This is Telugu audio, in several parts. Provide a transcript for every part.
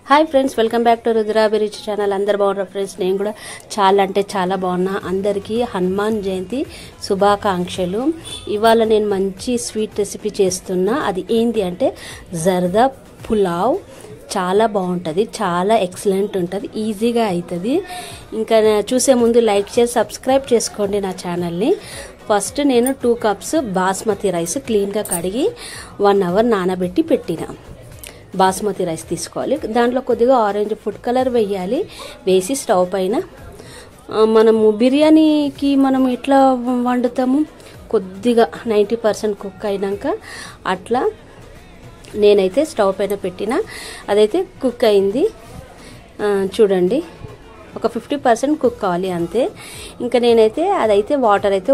Hi friends, welcome back to Rudrabhiruchi channel. అందరు బాగున్నారు ఫ్రెండ్స్. నేను కూడా చాలా అంటే చాలా బాగున్నా. అందరికీ హనుమాన్ జయంతి శుభాకాంక్షలు. ఇవాళ నేను మంచి స్వీట్ రెసిపీ చేస్తున్నా. అది ఏంటి అంటే జర్దా పులావ్. చాలా బాగుంటుంది, చాలా ఎక్సలెంట్ ఉంటుంది, ఈజీగా అవుతుంది. ఇంకా చూసే ముందు లైక్ చేసి సబ్స్క్రైబ్ చేసుకోండి నా ఛానల్ని. ఫస్ట్ నేను 2 కప్స్ బాస్మతి రైస్ క్లీన్గా కడిగి 1 అవర్ నానబెట్టి పెట్టిన బాస్మతి రైస్ తీసుకోవాలి. దాంట్లో కొద్దిగా ఆరెంజ్ ఫుడ్ కలర్ వేయాలి. వేసి స్టవ్ పైన మనము బిర్యానీకి మనం ఎట్లా వండుతాము, కొద్దిగా 90% కుక్ అయినాక అట్లా నేనైతే స్టవ్ పైన పెట్టిన. అదైతే కుక్ అయింది చూడండి. ఒక 50% కుక్ కావాలి అంతే. ఇంకా నేనైతే అదైతే వాటర్ అయితే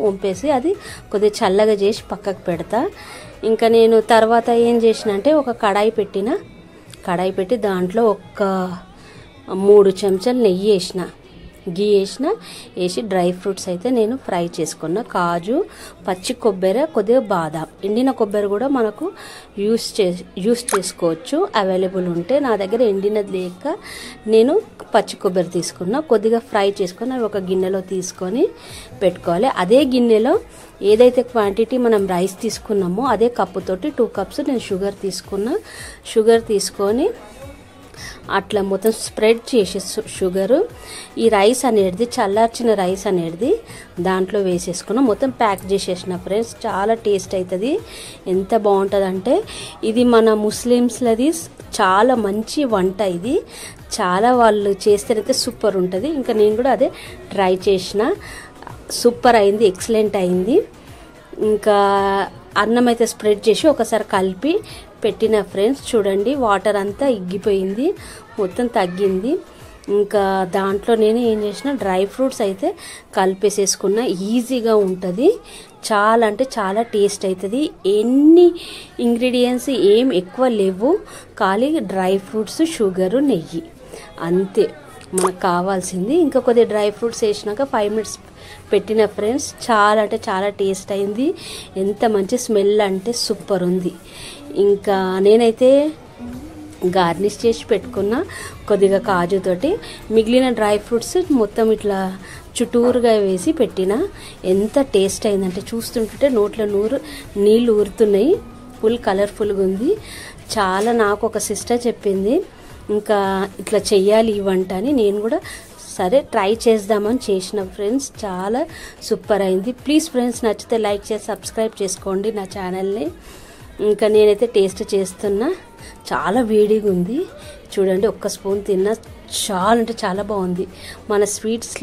వంపేసి అది కొద్దిగా చల్లగా చేసి పక్కకు పెడతా. ఇంకా నేను తర్వాత ఏం చేసిన అంటే ఒక కడాయి పెట్టి దాంట్లో ఒక 3 చెంచాలు నెయ్యి వేసి డ్రై ఫ్రూట్స్ అయితే నేను ఫ్రై చేసుకున్నా. కాజు, పచ్చి కొబ్బరి, కొద్దిగా బాదాం, ఎండిన కొబ్బరి కూడా మనకు యూస్ చేసుకోవచ్చు అవైలబుల్ ఉంటే. నా దగ్గర ఎండినది లేక నేను పచ్చి కొబ్బరి తీసుకున్నా. కొద్దిగా ఫ్రై చేసుకొని అవి ఒక గిన్నెలో తీసుకొని పెట్టుకోవాలి. అదే గిన్నెలో ఏదైతే క్వాంటిటీ మనం రైస్ తీసుకున్నామో అదే కప్పుతోటి 2 కప్స్ నేను షుగర్ తీసుకొని అట్లా మొత్తం స్ప్రెడ్ చేసి షుగరు ఈ రైస్ అనేది చల్లార్చిన రైస్ అనేది దాంట్లో వేసేసుకున్నాం. మొత్తం ప్యాక్ చేసేసిన ఫ్రెండ్స్. చాలా టేస్ట్ అవుతుంది. ఎంత బాగుంటుంది అంటే ఇది మన ముస్లిమ్స్లది చాలా మంచి వంట. ఇది చాలా వాళ్ళు చేస్తేనైతే సూపర్ ఉంటుంది. ఇంకా నేను కూడా అదే ట్రై చేసిన. సూపర్ అయింది, ఎక్సలెంట్ అయింది. ఇంకా అన్నం అయితే స్ప్రెడ్ చేసి ఒకసారి కలిపి పెట్టిన ఫ్రెండ్స్. చూడండి, వాటర్ అంతా ఇగ్గిపోయింది, మొత్తం తగ్గింది. ఇంకా దాంట్లో నేను ఏం చేసిన డ్రై ఫ్రూట్స్ అయితే కలిపేసేసుకున్నా. ఈజీగా ఉంటుంది, చాలా అంటే చాలా టేస్ట్ అవుతుంది. ఎన్ని ఇంగ్రీడియంట్స్ ఏం ఎక్కువ లేవు, ఖాళీ డ్రై ఫ్రూట్స్, షుగరు, నెయ్యి అంతే మనకు కావాల్సింది. ఇంకా కొద్దిగా డ్రై ఫ్రూట్స్ వేసినాక 5 మినిట్స్ పెట్టిన ఫ్రెండ్స్. చాలా అంటే చాలా టేస్ట్ అయింది. ఎంత మంచి స్మెల్ అంటే సూపర్ ఉంది. ఇంకా నేనైతే గార్నిష్ చేసి పెట్టుకున్న కొద్దిగా కాజుతోటి. మిగిలిన డ్రై ఫ్రూట్స్ మొత్తం ఇట్లా చుట్టూరుగా వేసి పెట్టిన. ఎంత టేస్ట్ అయిందంటే చూస్తుంటే నోట్లో నీళ్ళు ఊరుతున్నాయి. ఫుల్ కలర్ఫుల్గా ఉంది. చాలా నాకు ఒక సిస్టర్ చెప్పింది ఇంకా ఇట్లా చెయ్యాలి ఈ వంట అని. నేను కూడా సరే ట్రై చేద్దామని చేసిన ఫ్రెండ్స్. చాలా సూపర్ అయింది. ప్లీజ్ ఫ్రెండ్స్, నచ్చితే లైక్ చేసి సబ్స్క్రైబ్ చేసుకోండి నా ఛానల్ని. ఇంకా నేనైతే టేస్ట్ చేస్తున్నా. చాలా వేడిగా ఉంది చూడండి. ఒక్క స్పూన్ తిన్నా చాలా అంటే చాలా బాగుంది. మన స్వీట్స్